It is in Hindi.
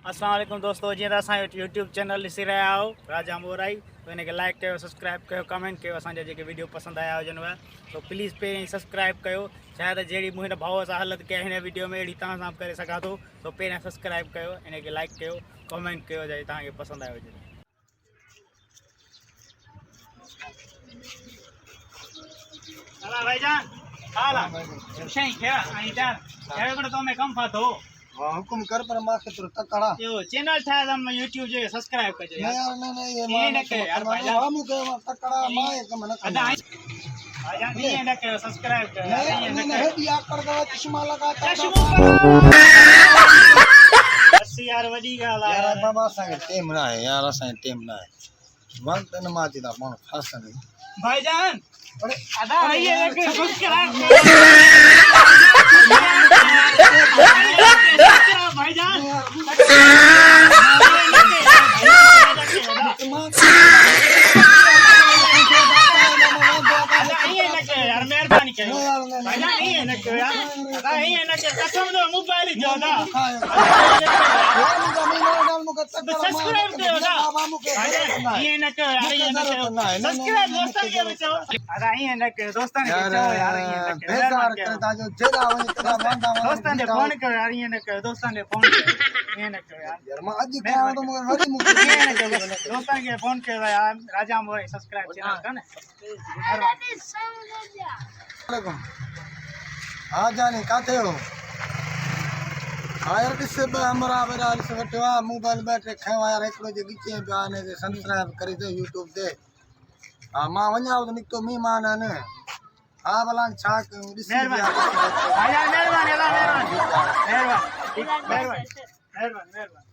अस्सलाम वालेकुम दोस्तों, जी असां यूट्यूब चैनल ॾिसी रहिया आहियो राजा मोराई। तो इनके लाइक कयो, सब्सक्राइब कयो, कमेंट कयो। असांजा जेके वीडियो पसंद आया हुजनि तो प्लीज़ पहिरीं सब्सक्राइब कयो। शायद जहिड़ी मुंहिंजे भाउ सां हालत कया हिन वीडियो में अहिड़ी तव्हां सां करे सघां थो। तो पहिरियां सब्सक्राइब कयो, इनके लाइक कयो, कमेंट कयो जॾहिं तव्हांखे पसंद आयो हुजे। हला भाईजान हाला शई क्या आई जान क्या बड़ा तो मैं कम फातो हुकुम कर पर मां के तुर तकड़ा यो चैनल ठाया था मैं YouTube जो सब्सक्राइब कर नहीं यार नहीं ये ये न के यार भाईजान हम के तकड़ा मां एक मन अदा भाईजान ये न के सब्सक्राइब कर नहीं नहीं है दिया कर दवा चश्मा लगा बस यार वडी गाल यार बाबा संग टेम ना है यार असा टेम ना है वक्त न माची दा मन खास नहीं भाईजान अरे अदा ये के सब्सक्राइब भाईजान यार मेहरबानी करो भाईजान ये न करो यार अदा ये न कर कसम दो मोबाइल जो दा सब्सक्राइब करो दा भाईजान ये न करो यार ये न करो सब्सक्राइब दोस्तन के बचाओ अदा ये न करो दोस्तन के बचाओ यार ये न करो बेजार करता जो जेला वने तेरा मांदा दोस्तन ने फोन करो यार ये न करो दोस्तन ने फोन करो ये न करो यार मैं आज खाओ तो मगर वरी मुके ये न करो दोस्तन के फोन करो यार राजा मोरे सब्सक्राइब चैनल का ना वालेकुम आ जाने काते हो यार किससे हमरा बेरा सटवा मोबाइल बैटरी खवा यार एकड़ो जे गिचे गाने के सब्सक्राइब करी दे YouTube दे आ मां वन्या तो निकतो मेहमान ने आ भला छा दिसी मेहरबानी मेहरबानी मेहरबानी मेहरबानी मेहरबानी मेहरबानी